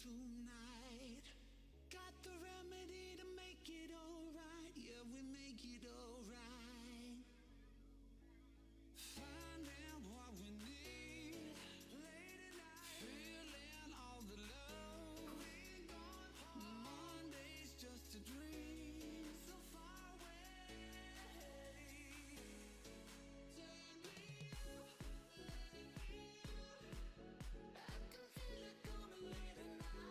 Tonight, got the remedy to make it alright. Yeah, we make it alright. Finding what we need late at night, feeling all the love. We ain't gone home. Monday's just a dream, so far away. Take me up, let me up. I can feel it coming late at night.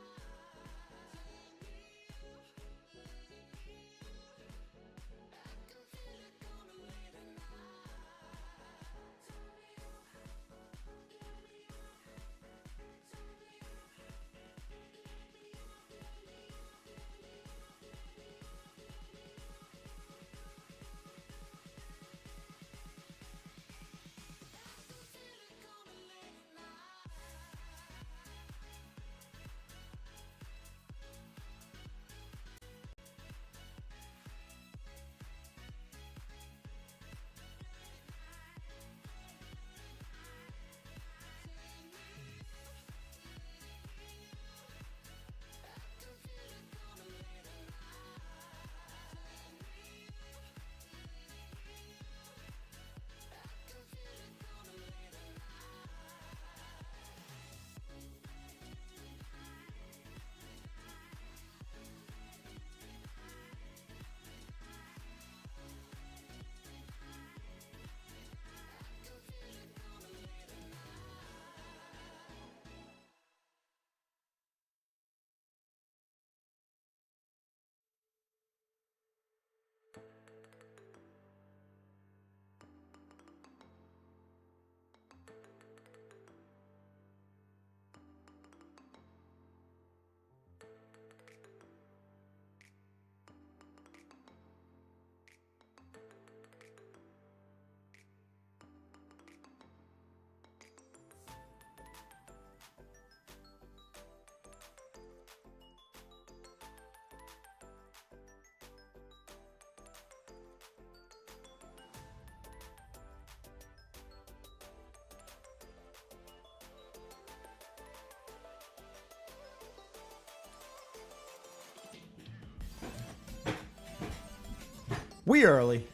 We early.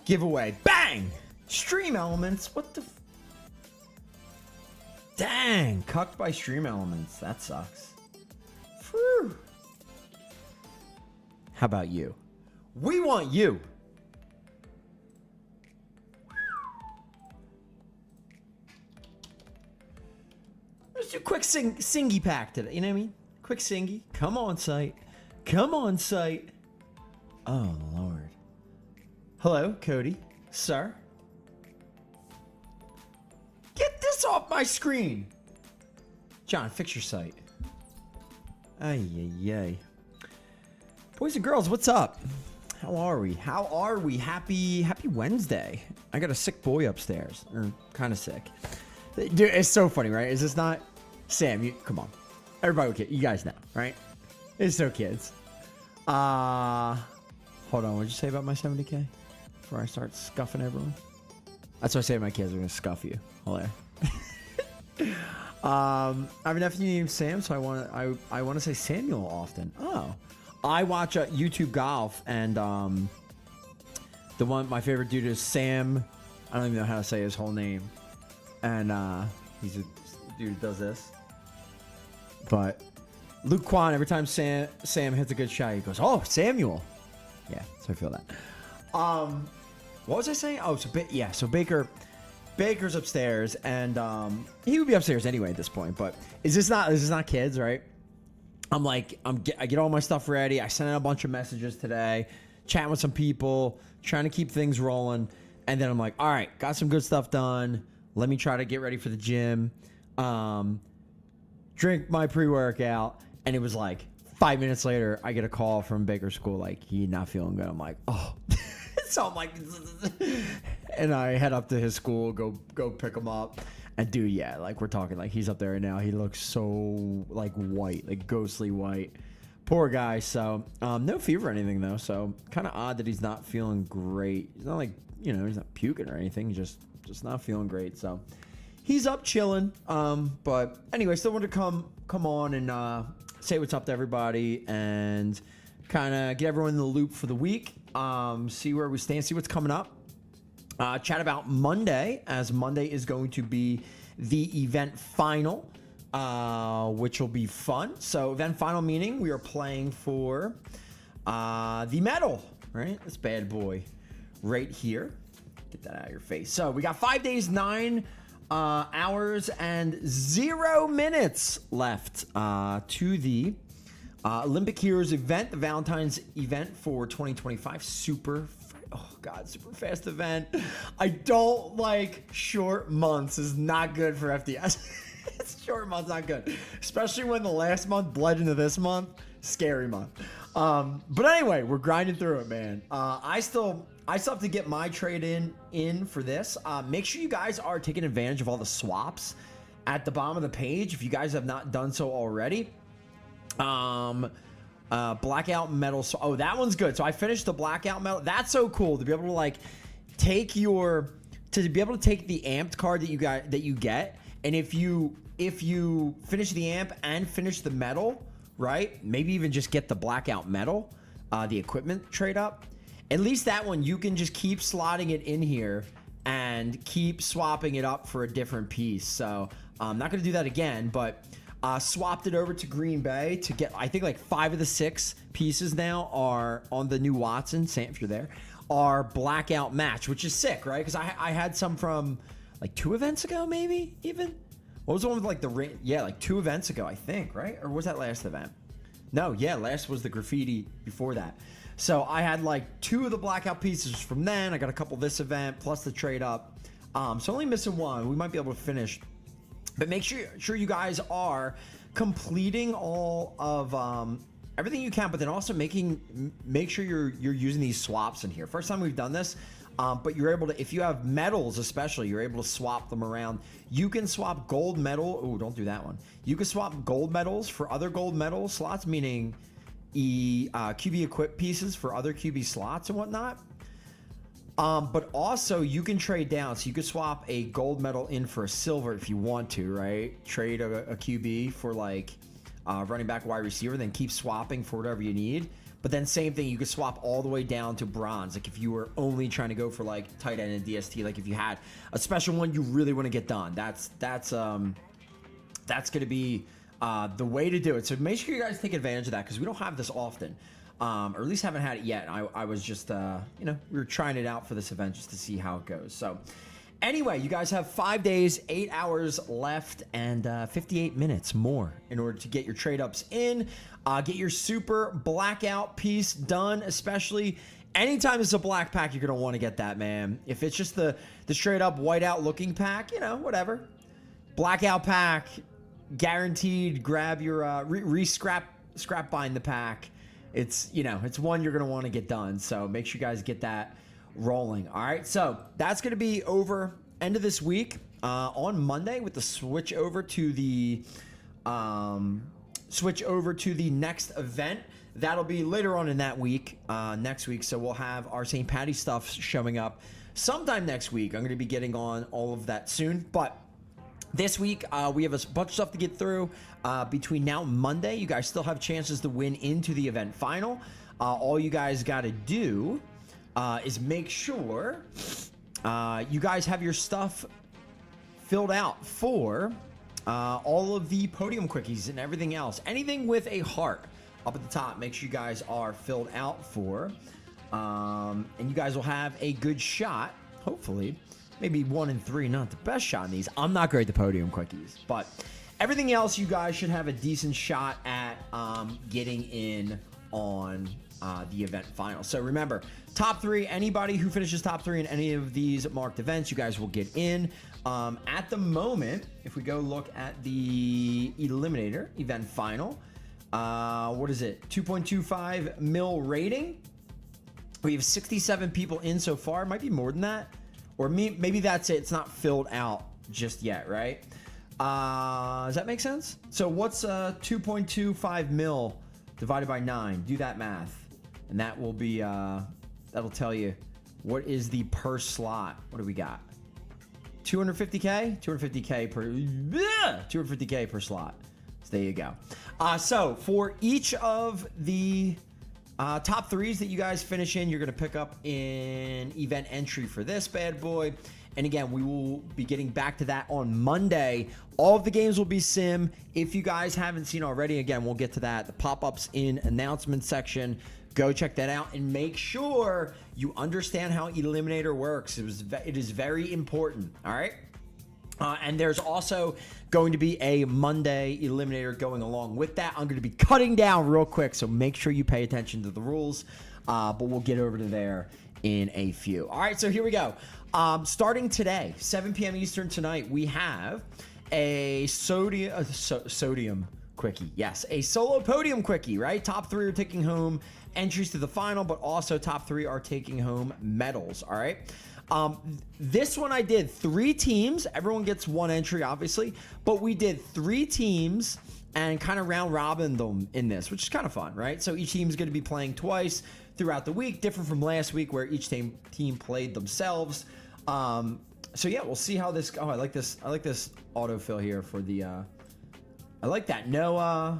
Giveaway. Bang! Stream Elements. What the... Dang. Cucked by Stream Elements. That sucks. Phew. How about you? We want you. Let's do a quick singy pack today. You know what I mean? Quick singy. Come on, site. Come on, site. Oh, Lord. Hello, Cody. Sir. Get this off my screen. John, fix your site. Ay, ay, ay. Boys and girls, what's up? How are we? How are we? Happy Wednesday. I got a sick boy upstairs. Or kind of sick. Dude, it's so funny, right? Is this not... Sam, you come on. Everybody, you guys know, right? It's so kids. Hold on, what'd you say about my 70K? Before I start scuffing everyone? That's what I say to my kids. I'm gonna scuff you. Hilarious. I have a nephew named Sam, so I want to say Samuel often. Oh, I watch YouTube Golf, and my favorite dude is Sam. I don't even know how to say his whole name, and he's a dude who does this. But Luke Kwan, every time Sam hits a good shot, he goes, "Oh, Samuel." Yeah, so I feel that. What was I saying? Oh, so Baker's upstairs, and he would be upstairs anyway at this point. But this is not kids, right? I get all my stuff ready. I sent out a bunch of messages today, chatting with some people, trying to keep things rolling, and then I'm like, all right, got some good stuff done. Let me try to get ready for the gym. Drink my pre-workout, and it was like 5 minutes later, I get a call from Baker's school, like, he not feeling good. I'm like, oh. So I'm like, and I head up to his school, go pick him up. And dude, yeah, like we're talking, like he's up there right now. He looks so like white, like ghostly white. Poor guy. So no fever or anything though. So kind of odd that he's not feeling great. He's not like, he's not puking or anything. He's just not feeling great. So he's up chilling. But anyway, still wanted to come on and say what's up to everybody and kind of get everyone in the loop for the week. See where we stand, see what's coming up. Chat about Monday, as Monday is going to be the event final, which will be fun. So event final meaning we are playing for the medal, right? This bad boy right here. Get that out of your face. So we got 5 days, 9 hours, and 0 minutes left to the Olympic Heroes event, the Valentine's event for 2025. Super fast event. I don't like short months. Is not good for FDS. Short months not good, especially when the last month bled into this month. Scary month. But anyway, we're grinding through it, man. I still have to get my trade in for this. Make sure you guys are taking advantage of all the swaps at the bottom of the page if you guys have not done so already. Blackout metal. Oh, that one's good. So I finished the blackout metal. That's so cool to be able to like take the amped card that you get, and if you finish the amp and finish the metal, right? Maybe even just get the blackout metal, the equipment trade up. At least that one you can just keep slotting it in here and keep swapping it up for a different piece. So I'm not going to do that again, but swapped it over to Green Bay to get, I think like 5 of the 6 pieces now are on the new Watson, Sam, if you're there, are blackout match, which is sick, right? Because I had some from like 2 events ago, maybe even. What was the one with like like 2 events ago, I think, right? Or was that last event? No, yeah, last was the graffiti before that. So I had like 2 of the blackout pieces from then. I got a couple this event plus the trade up. So only missing 1. We might be able to finish. But make sure you guys are completing all of everything you can, but then also make sure you're using these swaps in here. First time we've done this, but you're able to, if you have medals especially, you're able to swap them around. You can swap gold medal. Oh, don't do that one. You can swap gold medals for other gold medal slots, meaning QB equip pieces for other QB slots and whatnot. But also you can trade down, so you could swap a gold medal in for a silver if you want to, right? Trade a QB for like running back, wide receiver, then keep swapping for whatever you need. But then same thing, you could swap all the way down to bronze, like if you were only trying to go for like tight end and DST, like if you had a special one you really want to get done. That's going to be the way to do it. So make sure you guys take advantage of that, because we don't have this often. Or at least haven't had it yet. I was just, we were trying it out for this event just to see how it goes. So anyway, you guys have 5 days, 8 hours left, and 58 minutes more in order to get your trade ups in. Get your super blackout piece done, especially anytime it's a black pack, you're going to want to get that, man. If it's just the straight up whiteout looking pack, whatever. Blackout pack, guaranteed, grab your, scrap bind the pack. It's one you're going to want to get done. So make sure you guys get that rolling. All right. So that's going to be over end of this week on Monday with the switch over to the next event. that'll be later on in that week, next week. So we'll have our St. Patty's stuff showing up sometime next week. I'm going to be getting on all of that soon. But this week, we have a bunch of stuff to get through. Between now and Monday, you guys still have chances to win into the event final. All you guys got to do is make sure you guys have your stuff filled out for all of the podium quickies and everything else. Anything with a heart up at the top, make sure you guys are filled out for. And you guys will have a good shot, hopefully. Maybe 1 in 3, not the best shot in these. I'm not great at the podium quickies, but everything else, you guys should have a decent shot at getting in on the event final. So remember, top 3, anybody who finishes top 3 in any of these marked events, you guys will get in. At the moment, if we go look at the Eliminator event final, what is it? 2.25 mil rating. We have 67 people in so far. It might be more than that. Or maybe that's it. It's not filled out just yet, right? Does that make sense? So what's 2.25 mil divided by 9? Do that math. And that will be, that'll tell you what is the per slot. What do we got? 250K? 250K per slot. So there you go. So for each of the top 3s that you guys finish in, you're going to pick up an event entry for this bad boy. And again, we will be getting back to that on Monday. All of the games will be sim. If you guys haven't seen already, again, we'll get to that. The pop-ups in announcement section. Go check that out and make sure you understand how Eliminator works. It is very important, all right? And there's also going to be a Monday Eliminator going along with that. I'm going to be cutting down real quick, so make sure you pay attention to the rules. But we'll get over to there in a few. All right, so here we go. Starting today, 7 p.m. Eastern tonight, we have a sodium quickie. Yes, a solo podium quickie, right? Top 3 are taking home entries to the final, but also top 3 are taking home medals, all right? This one I did 3 teams. Everyone gets 1 entry, obviously, but we did 3 teams and kind of round robin them in this, which is kind of fun, right? So each team is going to be playing twice throughout the week, different from last week where each team played themselves. So yeah, we'll see how this. Oh, I like this autofill here for the. I like that. No, well,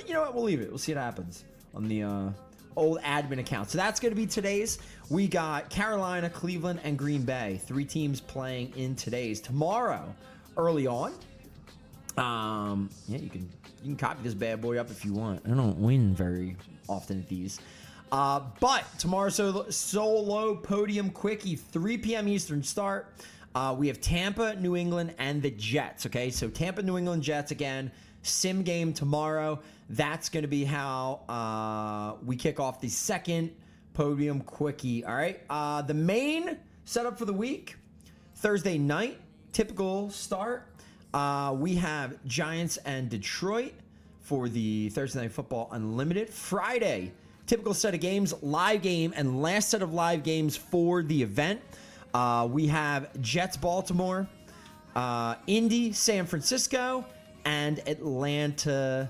you know what? We'll leave it. We'll see what happens on the old admin account. So that's going to be today's. We got Carolina, Cleveland, and Green Bay. 3 teams playing in today's. Tomorrow, early on. Yeah, you can copy this bad boy up if you want. I don't win very often at these. But tomorrow, solo podium quickie, 3 p.m. Eastern start. We have Tampa, New England, and the Jets. Okay, so Tampa, New England, Jets again. Sim game tomorrow. That's going to be how we kick off the second podium quickie. All right. The main setup for the week, Thursday night, typical start. We have Giants and Detroit for the Thursday Night Football Unlimited. Friday, typical set of games, live game, and last set of live games for the event. We have Jets, Baltimore, Indy, San Francisco, and Atlanta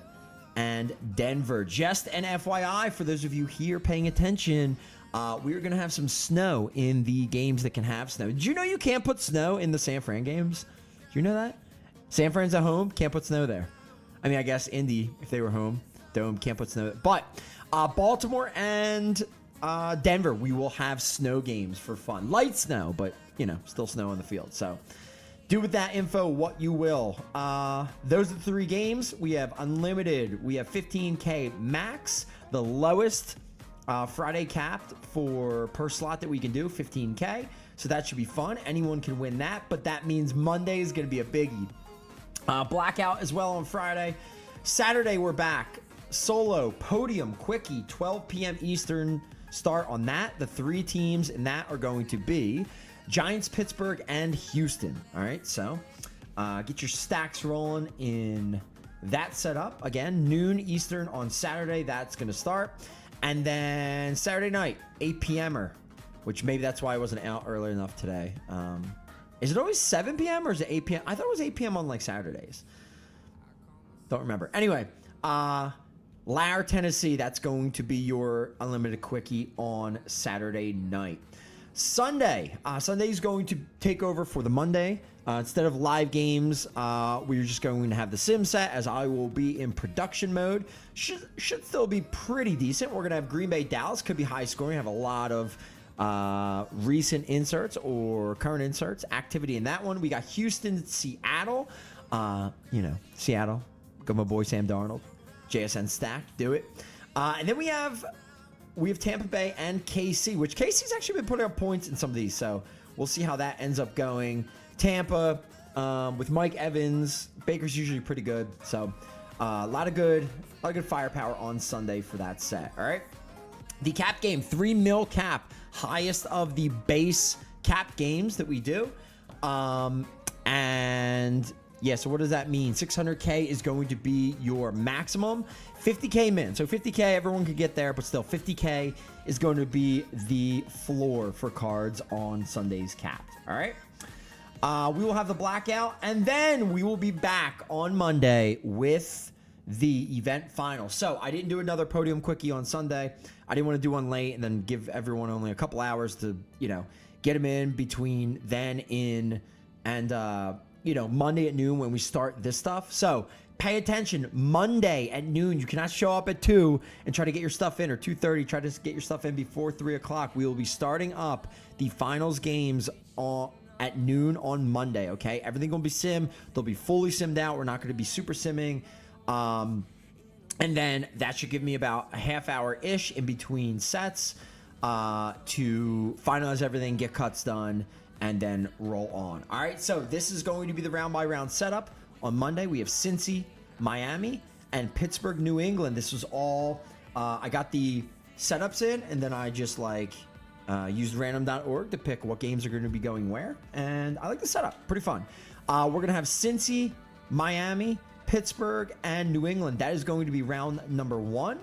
and Denver. Just an FYI, for those of you here paying attention, we're going to have some snow in the games that can have snow. Did you know you can't put snow in the San Fran games? Do you know that? San Fran's at home, can't put snow there. I mean, I guess Indy, if they were home, Dome, can't put snow there. But Baltimore and Denver, we will have snow games for fun. Light snow, but, you know, still snow on the field. So do with that info what you will. Those are the 3 games. We have Unlimited. We have 15K max. The lowest Friday capped for per slot that we can do, 15K. So that should be fun. Anyone can win that, but that means Monday is going to be a biggie. Blackout as well on Friday. Saturday, we're back. Solo podium quickie, 12 p.m. Eastern start on that. The 3 teams in that are going to be Giants, Pittsburgh, and Houston. All right, so get your stacks rolling in that setup. Again, noon Eastern on Saturday. That's going to start. And then Saturday night, 8 p.m.er, which maybe that's why I wasn't out early enough today. Is it always 7 p.m. or is it 8 p.m.? I thought it was 8 p.m. on like Saturdays. Don't remember. Anyway, Lair, Tennessee, that's going to be your unlimited quickie on Saturday night. Sunday is going to take over for the Monday. Instead of live games, we're just going to have the sim set, as I will be in production mode. Should still be pretty decent. We're going to have Green Bay, Dallas. Could be high scoring. Have a lot of recent inserts or current inserts. Activity in that one. We got Houston, Seattle. Seattle. Got my boy Sam Darnold. JSN stack. Do it. And then we have Tampa Bay and KC, which KC's actually been putting up points in some of these. So we'll see how that ends up going. Tampa with Mike Evans. Baker's usually pretty good. So a lot of good firepower on Sunday for that set. All right. The cap game, 3 mil cap, highest of the base cap games that we do. And yeah, so what does that mean? 600K is going to be your maximum. 50K min. So 50K, everyone could get there, but still 50K is going to be the floor for cards on Sunday's capped. All right. We will have the blackout, and then we will be back on Monday with the event final. So I didn't do another podium quickie on Sunday. I didn't want to do one late and then give everyone only a couple hours to, get them in between then and Monday at noon when we start this stuff. So pay attention. Monday at noon, you cannot show up at 2 and try to get your stuff in, or 2:30, try to get your stuff in before 3 o'clock. We will be starting up the finals games at noon on Monday, okay? Everything going to be sim. They'll be fully simmed out. We're not going to be super simming. And then that should give me about a half hour-ish in between sets to finalize everything, get cuts done, and then roll on. All right, so this is going to be the round-by-round setup. On Monday, we have Cincy, Miami, and Pittsburgh, New England. This was all, I got the setups in, and then I just used random.org to pick what games are going to be going where. And I like the setup. Pretty fun. We're going to have Cincy, Miami, Pittsburgh, and New England. That is going to be round number 1.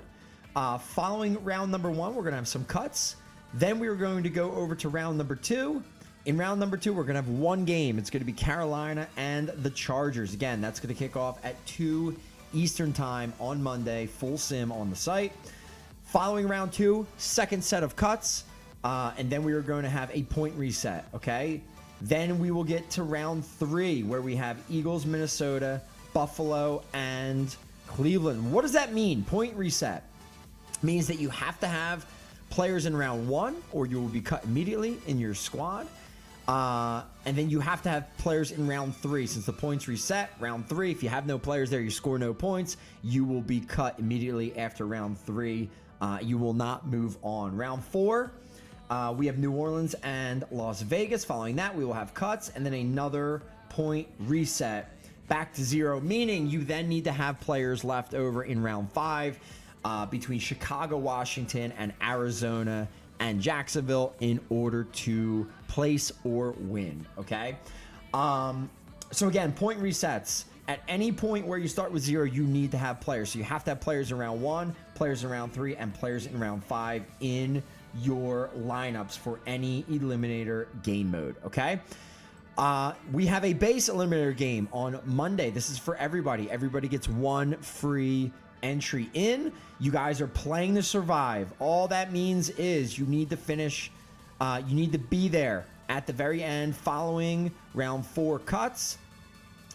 Following round number 1, we're going to have some cuts. Then we are going to go over to round number 2. In round number 2, we're going to have one game. It's going to be Carolina and the Chargers. Again, that's going to kick off at 2 Eastern time on Monday. Full sim on the site. Following round 2, second set of cuts. And then we are going to have a point reset, okay? Then we will get to round 3, where we have Eagles, Minnesota, Buffalo, and Cleveland. What does that mean? Point reset means that you have to have players in round 1, or you will be cut immediately in your squad. And then you have to have players in round 3. Since the points reset, round 3, if you have no players there, you score no points, you will be cut immediately after round 3. You will not move on. Round 4, we have New Orleans and Las Vegas. Following that, we will have cuts and then another point reset back to 0, meaning you then need to have players left over in round 5 between Chicago, Washington, and Arizona and Jacksonville in order to place or win, okay? So again, point resets. At any point where you start with 0, you need to have players. So you have to have players in round 1, players in round 3, and players in round 5 in your lineups for any eliminator game mode, okay? We have a base eliminator game on Monday. This is for everybody. Everybody gets one free entry in. You guys are playing to survive. All that means is you need to finish, you need to be there at the very end following round 4 cuts.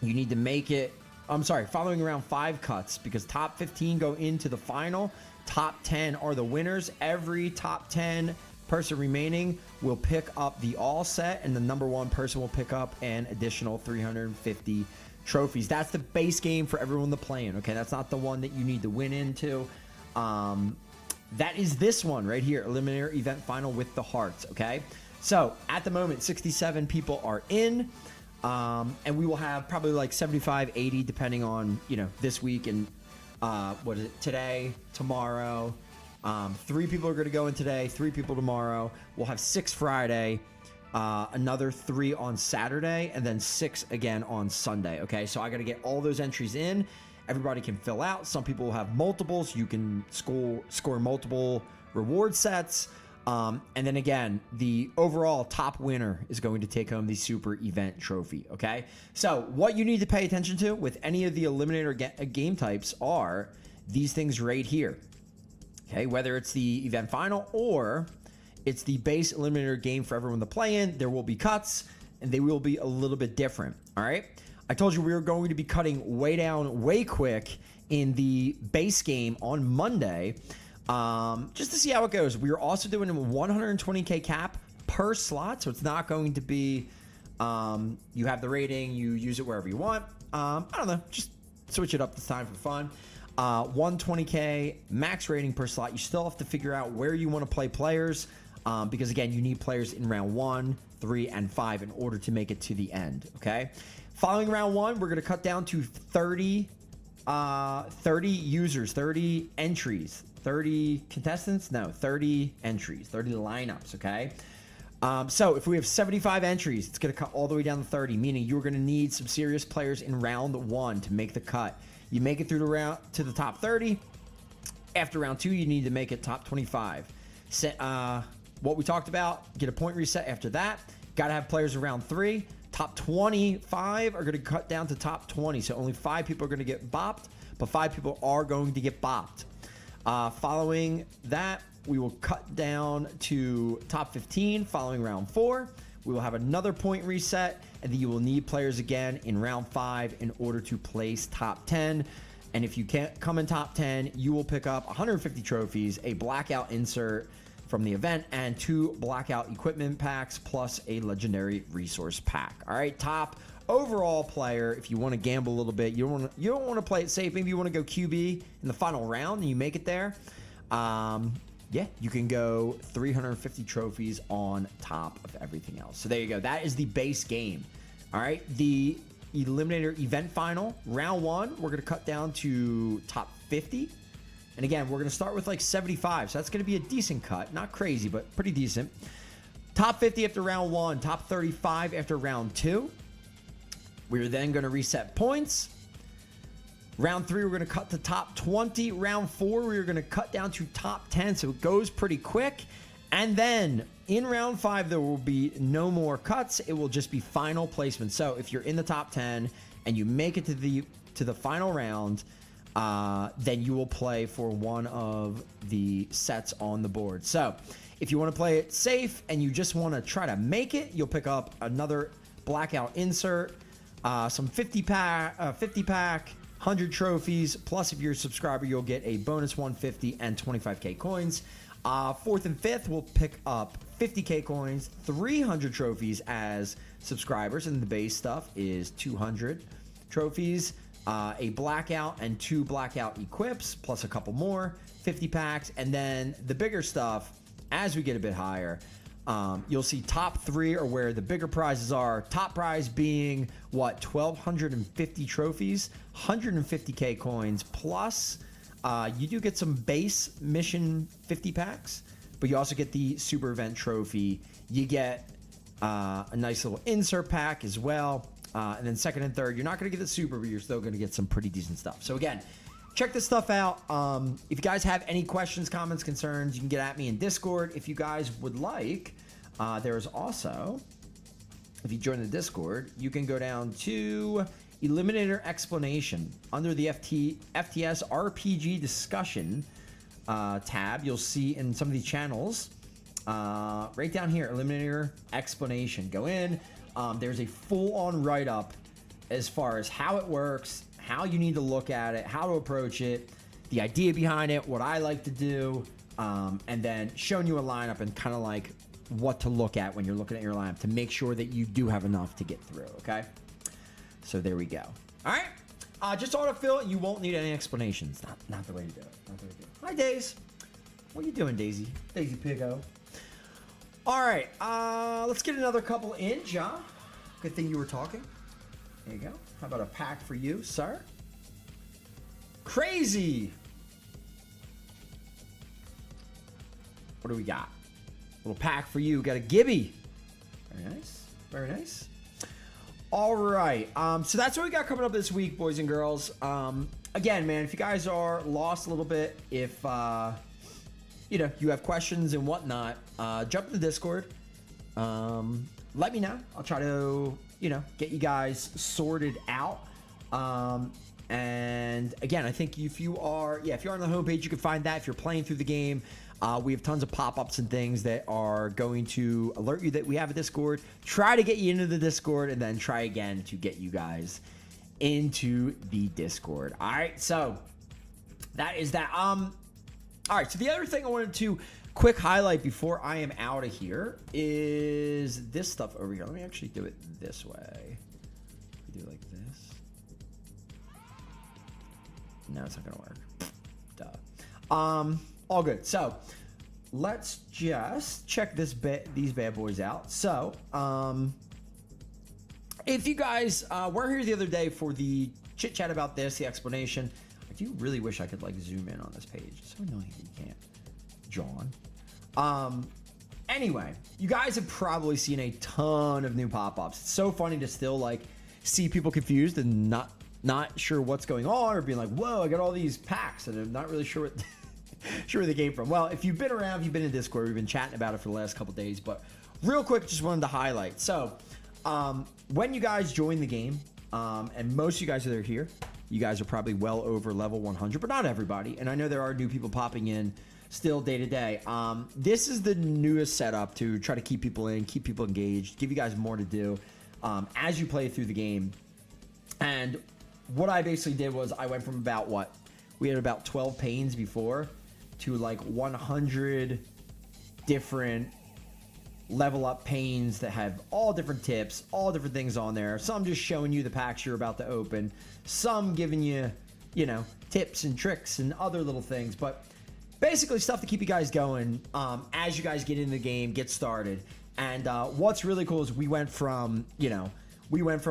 You need to make it, following around 5 cuts, because top 15 go into the final. Top 10 are the winners. Every top 10 person remaining will pick up the all set, and the number 1 person will pick up an additional 350 trophies. That's the base game for everyone to play in, okay? That's not the one that you need to win into. That is this one right here, Eliminator Event Final with the hearts, okay? So, at the moment, 67 people are in. And we will have probably like 75, 80, depending on, this week and today, tomorrow. 3 people are going to go in today, 3 people tomorrow. We'll have 6 Friday, another 3 on Saturday, and then 6 again on Sunday. Okay, so I got to get all those entries in. Everybody can fill out. Some people will have multiples. You can score multiple reward sets. And then again, the overall top winner is going to take home the super event trophy. Okay, so what you need to pay attention to with any of the eliminator game types are these things right here. Okay, whether it's the event final or it's the base eliminator game for everyone to play in, there will be cuts and they will be a little bit different. All right, I told you we were going to be cutting way down, way quick in the base game on Monday, just to see how it goes. We are also doing a 120K cap per slot, so it's not going to be you have the rating, you use it wherever you want. I don't know, just switch it up this time for fun. 120K max rating per slot. You still have to figure out where you want to play players, because again, you need players in round 1, 3, and 5 in order to make it to the end. Okay, following round 1, we're going to cut down to 30 users, 30 entries, 30 contestants. No, 30 entries, 30 lineups. Okay. So if we have 75 entries, it's going to cut all the way down to 30, meaning you're going to need some serious players in round 1 to make the cut. You make it through to the top 30. After round 2, you need to make it top 25. What we talked about, get a point reset after that. Got to have players in round 3. Top 25 are going to cut down to top 20. So only 5 people are going to get bopped, but 5 people are going to get bopped. Following that, we will cut down to top 15 following round 4. We will have another point reset, and then you will need players again in round 5 in order to place top 10. And if you can't come in top 10, you will pick up 150 trophies, a blackout insert from the event, and 2 blackout equipment packs, plus a legendary resource pack. All right, top overall player, if you want to gamble a little bit, you don't want to play it safe. Maybe you want to go QB in the final round and you make it there. Yeah, you can go 350 trophies on top of everything else. So there you go. That is the base game. All right, the Eliminator event final, round 1, we're going to cut down to top 50. And again, we're going to start with like 75. So that's going to be a decent cut. Not crazy, but pretty decent. Top 50 after round 1, top 35 after round 2. We're then going to reset points. Round 3, we're going to cut to top 20. Round 4, we're going to cut down to top 10. So it goes pretty quick. And then in round 5, there will be no more cuts. It will just be final placement. So if you're in the top 10 and you make it to the final round, then you will play for one of the sets on the board. So if you want to play it safe and you just want to try to make it, you'll pick up another blackout insert, some 50 pack, 100 trophies, plus if you're a subscriber, you'll get a bonus 150 and 25K coins. 4th and 5th, we'll pick up 50K coins, 300 trophies as subscribers, and the base stuff is 200 trophies, a blackout and 2 blackout equips, plus a couple more, 50 packs, and then the bigger stuff, as we get a bit higher, you'll see top 3 are where the bigger prizes are. Top prize being, what, 1,250 trophies, 150K coins, plus you do get some base mission 50 packs, but you also get the super event trophy. You get a nice little insert pack as well. And then 2nd and 3rd, you're not going to get the super, but you're still going to get some pretty decent stuff. So again, check this stuff out. If you guys have any questions, comments, concerns, you can get at me in Discord. If you guys would like, there's also, if you join the Discord, you can go down to Eliminator Explanation. Under the FTS RPG discussion tab, you'll see in some of these channels, right down here, Eliminator Explanation. Go in. There's a full-on write-up as far as how it works, how you need to look at it, how to approach it, the idea behind it, what I like to do, and then showing you a lineup and kind of like what to look at when you're looking at your lineup to make sure that you do have enough to get through, okay? So there we go. All right. Just autofill. You won't need any explanations. Not the way to do it. Not the way to do it. Hi, Daisy. What are you doing, Daisy? Daisy Piggo. All right. Let's get another couple in, John. Good thing you were talking. There you go. How about a pack for you, sir? Crazy. What do we got? Little pack for you. Got a Gibby. Very nice. Very nice. All right. So that's what we got coming up this week, boys and girls. Again, man, if you guys are lost a little bit, if you have questions and whatnot, jump in the Discord. Let me know. I'll try to get you guys sorted out. And again, I think if you are on the homepage, you can find that. If you're playing through the game, we have tons of pop-ups and things that are going to alert you that we have a Discord. Try to get you into the Discord, and then try again to get you guys into the Discord. All right, so that is that. All right, so the other thing I wanted to quick highlight before I am out of here is this stuff over here. Let me actually do it this way. Do it like this. No, it's not gonna work. Duh. All good. So let's just check these bad boys out. So if you guys were here the other day for the chit chat about this, the explanation, I do really wish I could like zoom in on this page. It's so annoying that you can't. John. Anyway, you guys have probably seen a ton of new pop-ups. It's so funny to still like see people confused and not sure what's going on, or being like, whoa, I got all these packs and I'm not really sure what sure where they came from. Well, if you've been around, if you've been in Discord, we've been chatting about it for the last couple days, but real quick, just wanted to highlight. So when you guys join the game, and most of you guys that are here, you guys are probably well over level 100, but not everybody. And I know there are new people popping in still day to day. This is the newest setup to try to keep people in, keep people engaged, give you guys more to do as you play through the game. And what I basically did was I went from we had about 12 panes before to like 100 different level up panes that have all different tips, all different things on there. Some just showing you the packs you're about to open, some giving you, tips and tricks and other little things, but basically stuff to keep you guys going as you guys get into the game, get started. And what's really cool is we went from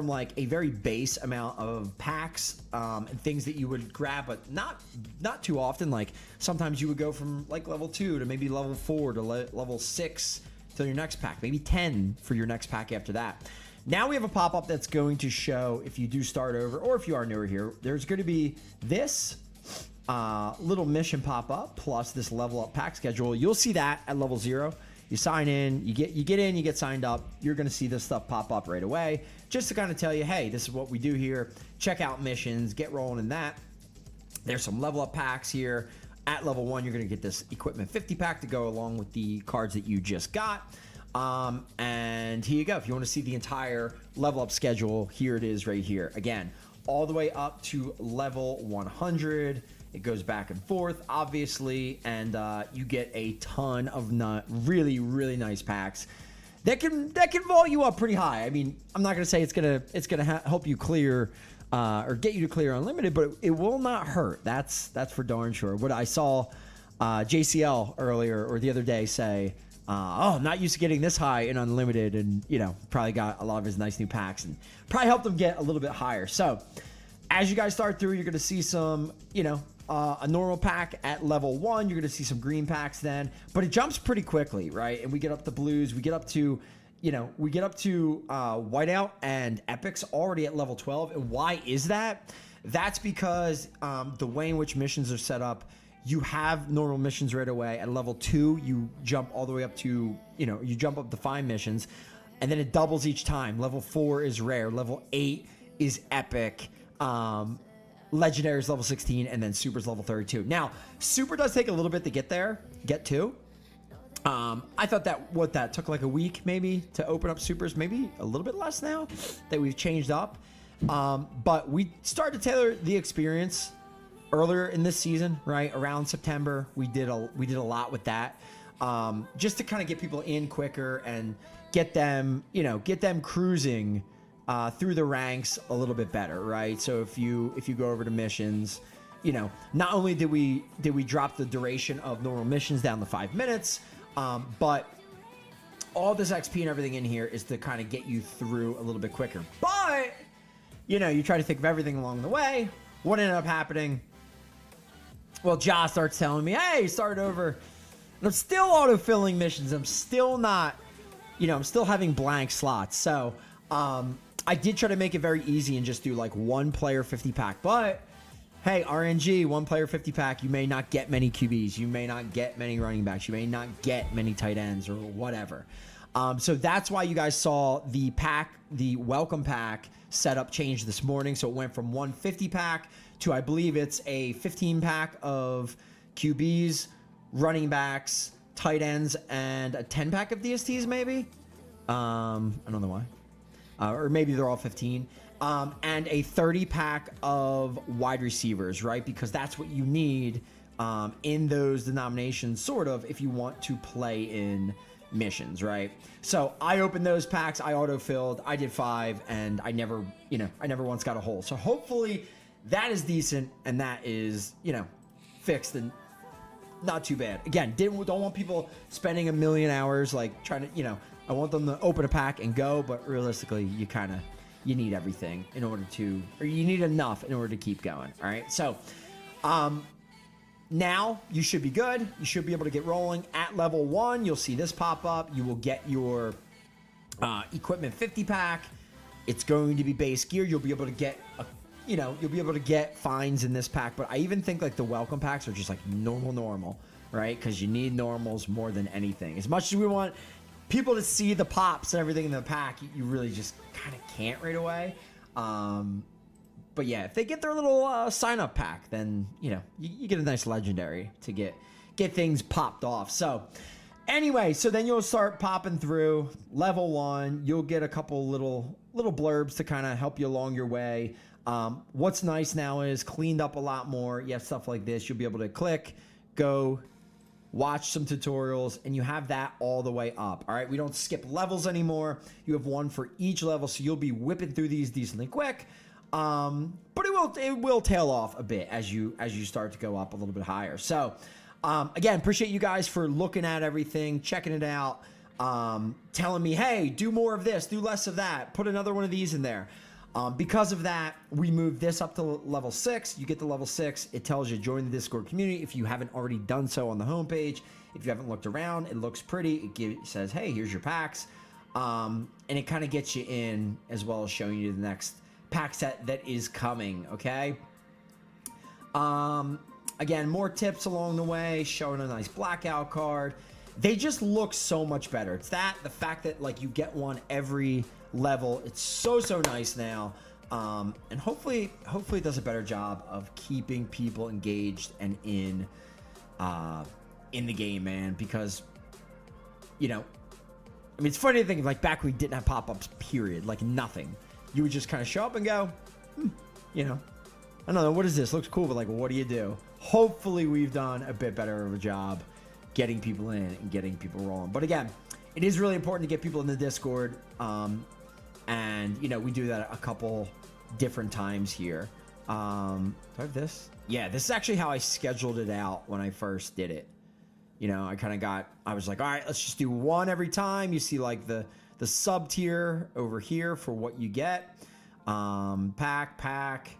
like a very base amount of packs and things that you would grab, but not too often. Like sometimes you would go from like level 2 to maybe level 4 to level 6 to your next pack, maybe 10 for your next pack after that. Now we have a pop-up that's going to show if you do start over, or if you are newer here, there's going to be this little mission pop-up plus this level up pack schedule. You'll see that at level 0. You sign in, you get in, you get signed up. You're going to see this stuff pop up right away, just to kind of tell you, hey, this is what we do here. Check out missions, get rolling in that. There's some level up packs here. At level 1, you're going to get this equipment 50 pack to go along with the cards that you just got. And here you go. If you want to see the entire level up schedule, here it is right here. Again, all the way up to level 100. It goes back and forth, obviously, and you get a ton of really, really nice packs that can vault you up pretty high. I mean, I'm not gonna say it's gonna help you clear or get you to clear unlimited, but it will not hurt. That's for darn sure. What I saw JCL earlier or the other day say, I'm not used to getting this high in unlimited, and probably got a lot of his nice new packs and probably helped him get a little bit higher. So as you guys start through, you're gonna see some, a normal pack at level 1. You're going to see some green packs then, but it jumps pretty quickly, right? And we get up to blues, we get up to whiteout and epics already at level 12. And why is that? That's because the way in which missions are set up, you have normal missions right away. At level 2, you jump all the way up to, you jump up to 5 missions, and then it doubles each time. Level 4 is rare. Level 8 is epic. Legendary is level 16, and then Super's level 32. Now, Super does take a little bit to get to. I thought that took like a week maybe to open up Supers, maybe a little bit less now that we've changed up. But we started to tailor the experience earlier in this season, right? Around September, we did a lot with that, just to kind of get people in quicker and get them cruising through the ranks a little bit better, right? So if you go over to missions, not only did we drop the duration of normal missions down to 5 minutes, but all this XP and everything in here is to kind of get you through a little bit quicker. But you try to think of everything along the way. What ended up happening? Well, Josh starts telling me, "Hey, start over." And I'm still auto-filling missions. I'm still not, I'm still having blank slots. So, I did try to make it very easy and just do like 1 player 50 pack, but hey, RNG, 1 player 50 pack, you may not get many QBs, you may not get many running backs, you may not get many tight ends or whatever. So that's why you guys saw the welcome pack setup changed this morning. So it went from 150 pack to, I believe it's a 15 pack of QBs, running backs, tight ends, and a 10 pack of DSTs maybe. I don't know why. Or maybe they're all 15. And a 30 pack of wide receivers, right? Because that's what you need in those denominations, sort of, if you want to play in missions, right? So I opened those packs, I auto-filled, I did 5, and I never once got a hole. So hopefully that is decent, and that is, fixed and not too bad. Again, don't want people spending a million hours, like, trying to, I want them to open a pack and go, but realistically, you need everything in order to, or you need enough in order to keep going, all right? So, now you should be good. You should be able to get rolling. At level 1, you'll see this pop up. You will get your equipment 50 pack. It's going to be base gear. You'll be able to get you'll be able to get finds in this pack. But I even think like the welcome packs are just like normal, right? Because you need normals more than anything. As much as we want people to see the pops and everything in the pack, you really just kind of can't right away. But yeah, if they get their little sign-up pack, then, you get a nice legendary to get things popped off. So anyway, so then you'll start popping through level 1. You'll get a couple little blurbs to kind of help you along your way. What's nice now is cleaned up a lot more. You have stuff like this. You'll be able to click, go, watch some tutorials, and you have that all the way up. All right, we don't skip levels anymore. You have one for each level, so you'll be whipping through these decently quick. But it will tail off a bit as you start to go up a little bit higher. So, again, appreciate you guys for looking at everything, checking it out, telling me, hey, do more of this, do less of that, put another one of these in there. Because of that, we moved this up to level 6. You get to level 6. It tells you join the Discord community if you haven't already done so on the homepage. If you haven't looked around, it looks pretty. It says, hey, here's your packs. And it kind of gets you in as well as showing you the next pack set that is coming, okay? Again, more tips along the way, showing a nice blackout card. They just look so much better. It's the fact that like you get one every level. It's so nice now. And hopefully it does a better job of keeping people engaged and in the game, man, because it's funny to think like back when we didn't have pop-ups, period, like nothing. You would just kind of show up and go, I don't know, what is this? Looks cool, but like, what do you do? Hopefully we've done a bit better of a job getting people in and getting people rolling. But again, it is really important to get people in the Discord. And, we do that a couple different times here. Do I have this? Yeah, this is actually how I scheduled it out when I first did it. I was like, all right, let's just do one every time. You see like the sub tier over here for what you get, pack,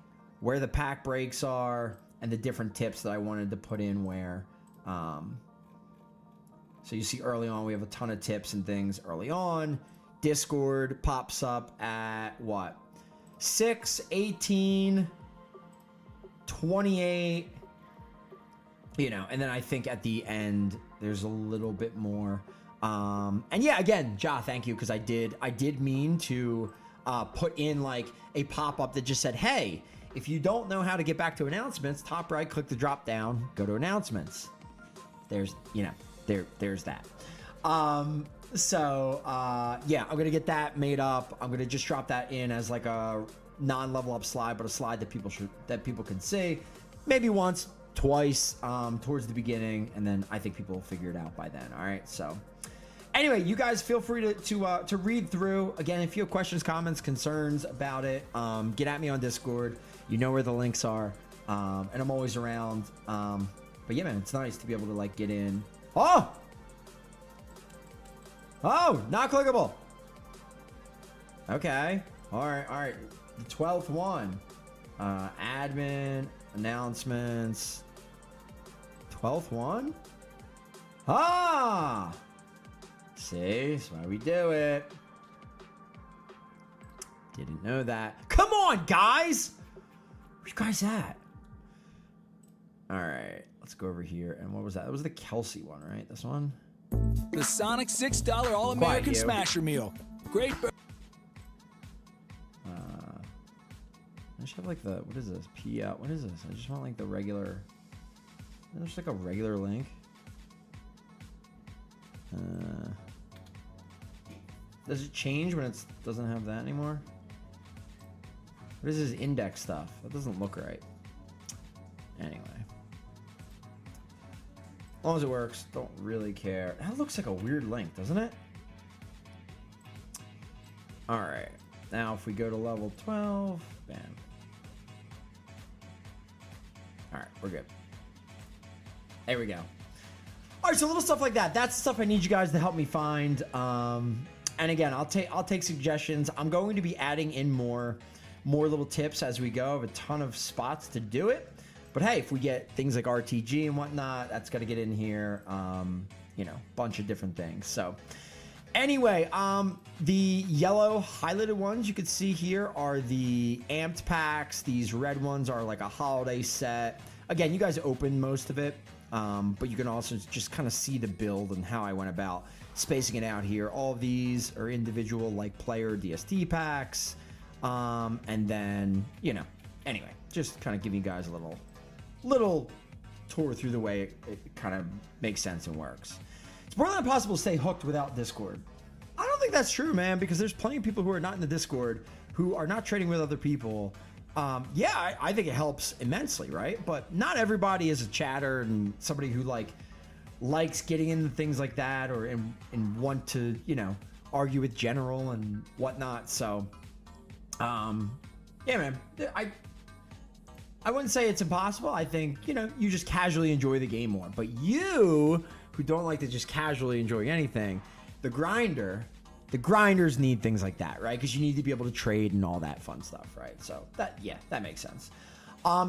where the pack breaks are, and the different tips that I wanted to put in where. So you see early on, we have a ton of tips and things early on. Discord pops up at what? 6, 18, 28, and then I think at the end, there's a little bit more. And yeah, again, Ja, thank you, because I did mean to put in like a pop-up that just said, hey, if you don't know how to get back to announcements, top right, click the drop down, go to announcements. There's that. Yeah, I'm gonna get that made up. I'm gonna just drop that in as like a non-level up slide, but a slide that people can see, maybe once, twice, towards the beginning, and then I think people will figure it out by then. All right, so anyway, you guys feel free to read through. Again, if you have questions, comments, concerns about it, get at me on Discord. You know where the links are, and I'm always around. But yeah, man, it's nice to be able to like get in. Oh, not clickable. Okay. All right. The 12th one. Admin, announcements. 12th one? See, that's why we do it. Didn't know that. Come on, guys! Where you guys at? All right, let's go over here. And what was that? That was the Kelsey one, right? This one? The Sonic $6 All-American Smasher Meal. Great. I just have like the, what is this? P out. What is this? I just want like the regular. There's like a regular link. Does it change when it doesn't have that anymore? What is this index stuff? That doesn't look right. Anyway. As long as it works, don't really care. That looks like a weird link, doesn't it? Alright. Now if we go to level 12, bam. Alright, we're good. There we go. Alright, so little stuff like that. That's the stuff I need you guys to help me find. And again, I'll take suggestions. I'm going to be adding in more little tips as we go. I have a ton of spots to do it. But hey, if we get things like RTG and whatnot, that's got to get in here. You know, bunch of different things. So anyway, the yellow highlighted ones you can see here are the amped packs. These red ones are like a holiday set. Again, you guys open most of it, but you can also just kind of see the build and how I went about spacing it out here. All of these are individual like player DST packs. And then, you know, anyway, just kind of giving you guys a little tour through the way it kind of makes sense and works. It's more than impossible to stay hooked without Discord. I don't think that's true, man, because there's plenty of people who are not in the Discord who are not trading with other people. Yeah, I think it helps immensely, right? But not everybody is a chatter and somebody who likes getting into things like that or and want to, you know, argue with general and whatnot. So, yeah, man, I wouldn't say it's impossible. I think, you know, you just casually enjoy the game more. But you who don't like to just casually enjoy anything, the grinders need things like that, right? Because you need to be able to trade and all that fun stuff, right? So that makes sense.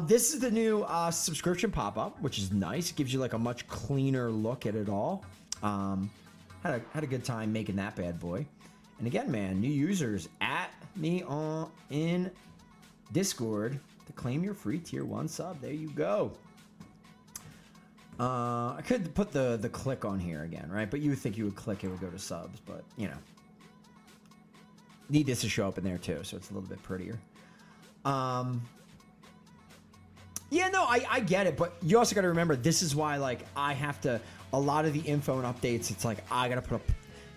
This is the new subscription pop-up, which is nice. It gives you like a much cleaner look at it all. Had a good time making that bad boy. And again, man, new users, at me in Discord to claim your free tier 1 sub. There you go. I could put the click on here again, right? But you would think you would click, it would go to subs, but you know, need this to show up in there too, so it's a little bit prettier. Yeah, no, I get it, but you also got to remember, this is why, like, I have to, a lot of the info and updates, it's like, I got to put up,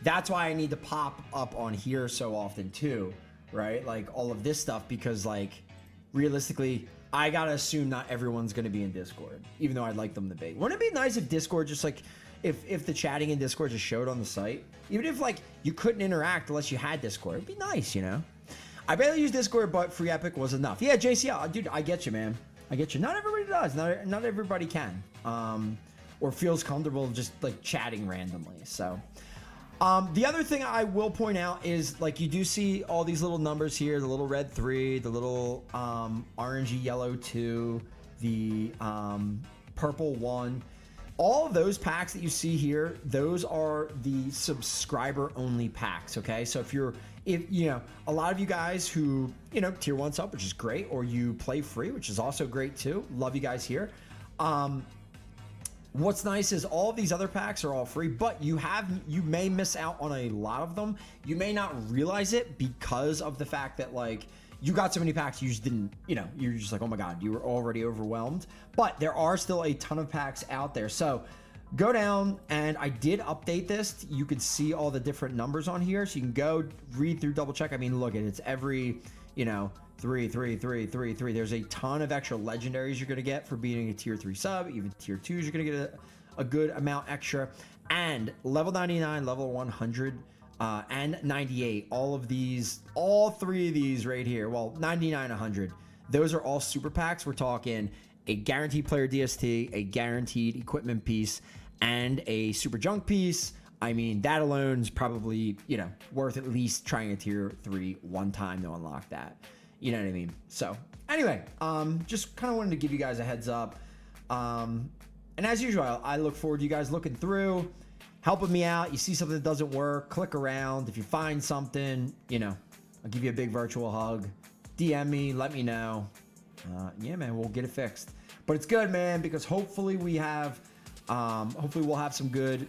that's why I need to pop up on here so often too, right? Like, all of this stuff, because, like, realistically, I got to assume not everyone's going to be in Discord, even though I'd like them to be. Wouldn't it be nice if Discord just, like, if the chatting in Discord just showed on the site? Even if, like, you couldn't interact unless you had Discord. It'd be nice, you know? I barely use Discord, but free Epic was enough. Yeah, JCL, dude, I get you, man. I get you. Not everybody does. Not everybody can. Or feels comfortable just, like, chatting randomly. So, the other thing I will point out is, like, you do see all these little numbers here. The little red 3, the little orangey yellow 2, the purple 1. All of those packs that you see here, those are the subscriber only packs, okay? So if you know, a lot of you guys who, you know, tier 1 sub, which is great, or you play free, which is also great too. Love you guys here. What's nice is all of these other packs are all free, but you may miss out on a lot of them. You may not realize it because of the fact that, like, you got so many packs, you just didn't, you know, you're just like, oh my God, you were already overwhelmed. But there are still a ton of packs out there. So go down, and I did update this. You can see all the different numbers on here. So you can go read through, double check. I mean, look, it's every, you know, 3, 3, 3, 3, 3. There's a ton of extra legendaries you're going to get for beating a tier 3 sub. Even tier 2s, you're going to get a good amount extra. And level 99, level 100, and 98, all 3 of these right here, well, 99, 100, those are all super packs. We're talking a guaranteed player DST, a guaranteed equipment piece, and a super junk piece. I mean, that alone is probably, you know, worth at least trying a tier 3 one time to unlock that. You know what I mean? So anyway, just kind of wanted to give you guys a heads up. And as usual, I look forward to you guys looking through, helping me out. You see something that doesn't work, click around. If you find something, you know, I'll give you a big virtual hug. DM me, let me know. Yeah, man, we'll get it fixed. But it's good, man, because hopefully we'll have some good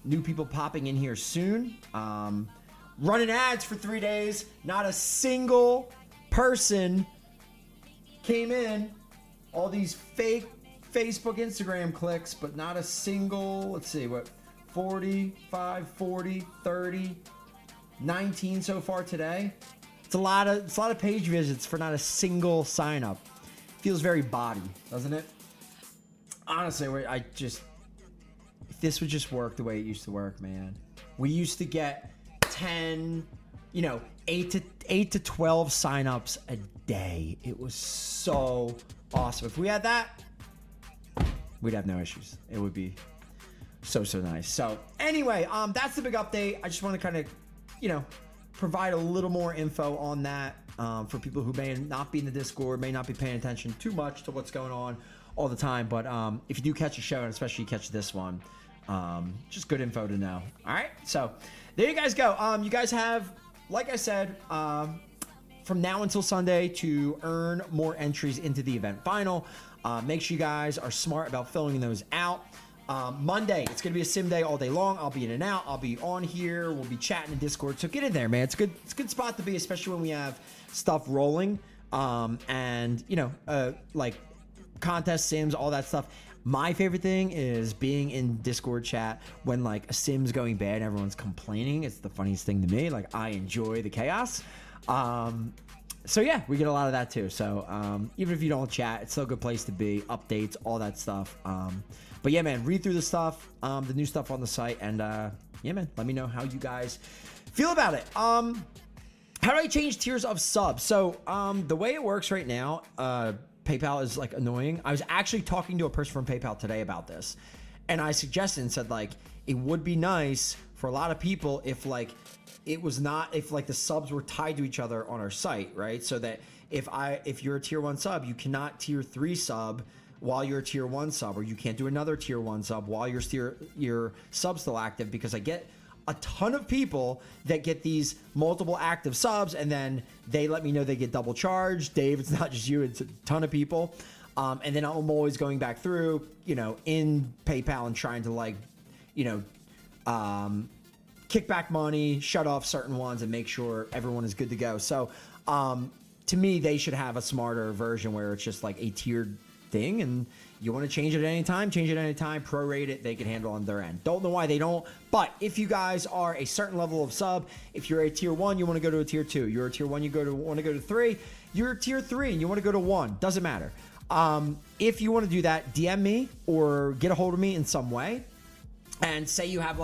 new people popping in here soon. Running ads for 3 days. Not a single person came in, all these fake Facebook, Instagram clicks, but not a single, let's see, what, 45, 40, 30, 19 so far today. It's a lot of page visits for not a single sign up. Feels very body, doesn't it? Honestly, if this would just work the way it used to work, man. We used to get 10, 8 to 12 signups a day. It was so awesome. If we had that, we'd have no issues. It would be so nice. So anyway, that's the big update. I just want to kind of, provide a little more info on that for people who may not be in the Discord, may not be paying attention too much to what's going on all the time. But if you do catch a show, and especially you catch this one, just good info to know. All right, so there you guys go. You guys have, like I said, from now until Sunday to earn more entries into the event final. Make sure you guys are smart about filling those out. Monday, it's going to be a sim day all day long. I'll be in and out. I'll be on here. We'll be chatting in Discord. So get in there, man. It's a good spot to be, especially when we have stuff rolling. And, like contest sims, all that stuff. My favorite thing is being in Discord chat when like a sim's going bad and everyone's complaining. It's the funniest thing to me. Like, I enjoy the chaos. So yeah, we get a lot of that too. So even if you don't chat, it's still a good place to be. Updates, all that stuff. But yeah, man, read through the stuff, the new stuff on the site, and yeah, man, let me know how you guys feel about it. How do I change tiers of subs? So the way it works right now, PayPal is like annoying. I was actually talking to a person from PayPal today about this, and I suggested and said like it would be nice for a lot of people if like the subs were tied to each other on our site, right? So that if you're a tier 1 sub, you cannot tier 3 sub while you're a tier 1 sub, or you can't do another tier 1 sub while your sub's still active, because I get a ton of people that get these multiple active subs and then they let me know they get double charged. Dave, it's not just you, it's a ton of people. And then I'm always going back through, in PayPal and trying to kick back money, shut off certain ones, and make sure everyone is good to go. So to me, they should have a smarter version where it's just like a tiered thing, and you want to change it at any time, prorate it, they can handle on their end. Don't know why they don't, but if you guys are a certain level of sub, if you're a tier 1, you want to go to a tier 2, you're a tier 1, want to go to 3, you're a tier 3 and you want to go to 1, doesn't matter. If you want to do that, DM me or get a hold of me in some way, and say you have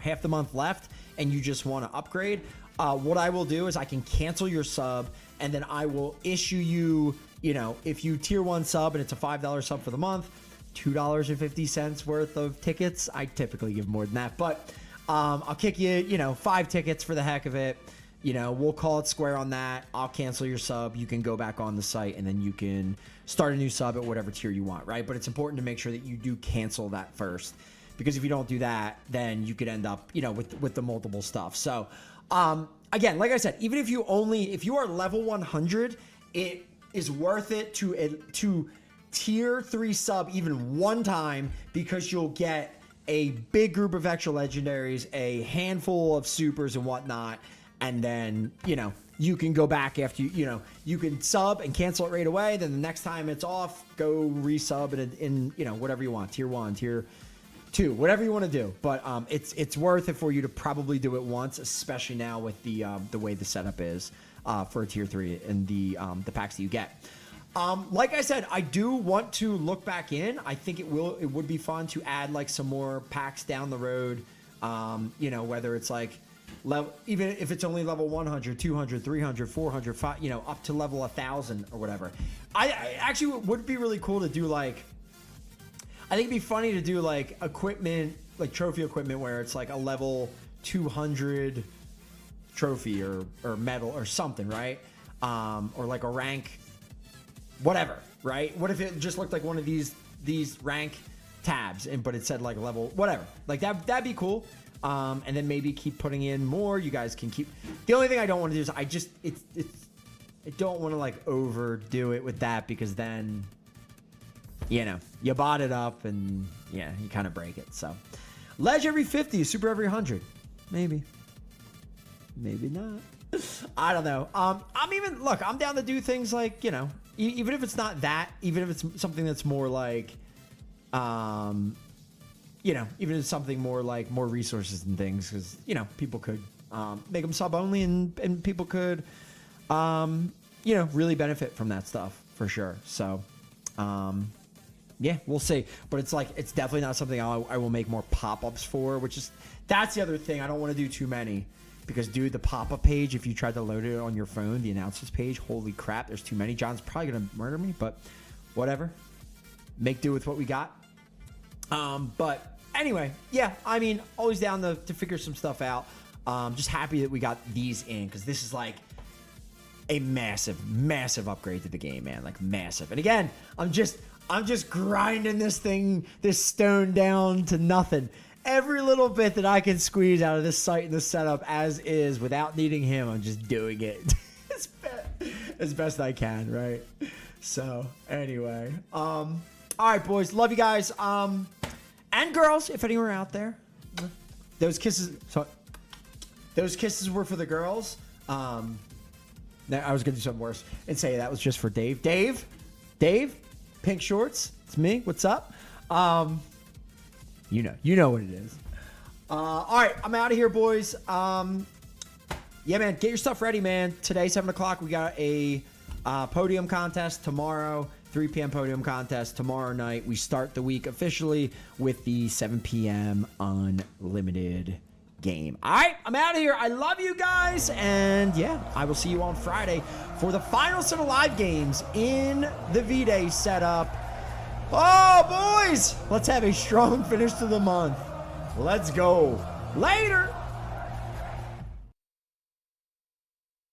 half the month left and you just want to upgrade. What I will do is I can cancel your sub, and then I will issue you, if you tier 1 sub and it's a $5 sub for the month, $2.50 worth of tickets. I typically give more than that, but I'll kick you, 5 tickets for the heck of it. We'll call it square on that. I'll cancel your sub. You can go back on the site, and then you can start a new sub at whatever tier you want, right? But it's important to make sure that you do cancel that first, because if you don't do that, then you could end up, with the multiple stuff. So, again, like I said, even if you are level 100, it is worth it to tier 3 sub even one time, because you'll get a big group of extra legendaries, a handful of supers and whatnot, and then, you can go back after you can sub and cancel it right away. Then the next time it's off, go resub it in whatever you want, tier 1, tier 2, whatever you want to do. But it's worth it for you to probably do it once, especially now with the way the setup is for a tier 3 and the packs that you get. Like I said, I do want to look back in. I think it would be fun to add like some more packs down the road. Whether it's like even if it's only level 100, 200, 300, 400, 5, up to level 1,000 or whatever. I actually would be really cool to do like. I think it'd be funny to do like equipment, like trophy equipment, where it's like a level 200 trophy or medal or something, right? Or like a rank, whatever, right? What if it just looked like one of these rank tabs, but it said like level whatever, like that'd be cool. And then maybe keep putting in more. You guys can keep. The only thing I don't want to do is I don't want to like overdo it with that, because then. You bought it up and you kind of break it. So, ledge every 50, super every 100, maybe not. I don't know. I'm down to do things like even if it's not that, even if it's something that's more like, even if it's something more like more resources and things, because people could make them sub only, and people could, really benefit from that stuff for sure. So, yeah, we'll see. But it's definitely not something I will make more pop-ups for, that's the other thing. I don't want to do too many because, dude, the pop-up page, if you tried to load it on your phone, the announcements page, holy crap, there's too many. John's probably going to murder me, but whatever. Make do with what we got. But anyway, yeah, I mean, always down to figure some stuff out. Just happy that we got these in because this is like a massive, massive upgrade to the game, man. Like massive. And again, I'm just grinding this stone down to nothing. Every little bit that I can squeeze out of this site and this setup as is without needing him, I'm just doing it as best I can, right? So anyway, all right, boys, love you guys, and girls, if anywhere out there. Those kisses were for the girls. I was gonna do something worse and say that was just for Dave. Dave, pink shorts. It's me. What's up? You know what it is. All right, I'm out of here, boys. Yeah, man, get your stuff ready, man. Today, 7 o'clock, we got a podium contest. Tomorrow, 3 p.m. podium contest. Tomorrow night, we start the week officially with the 7 p.m. unlimited game. All right, I'm out of here. I love you guys. And yeah, I will see you on Friday for the final set of live games in the V-Day setup. Oh, boys, let's have a strong finish to the month. Let's go. Later.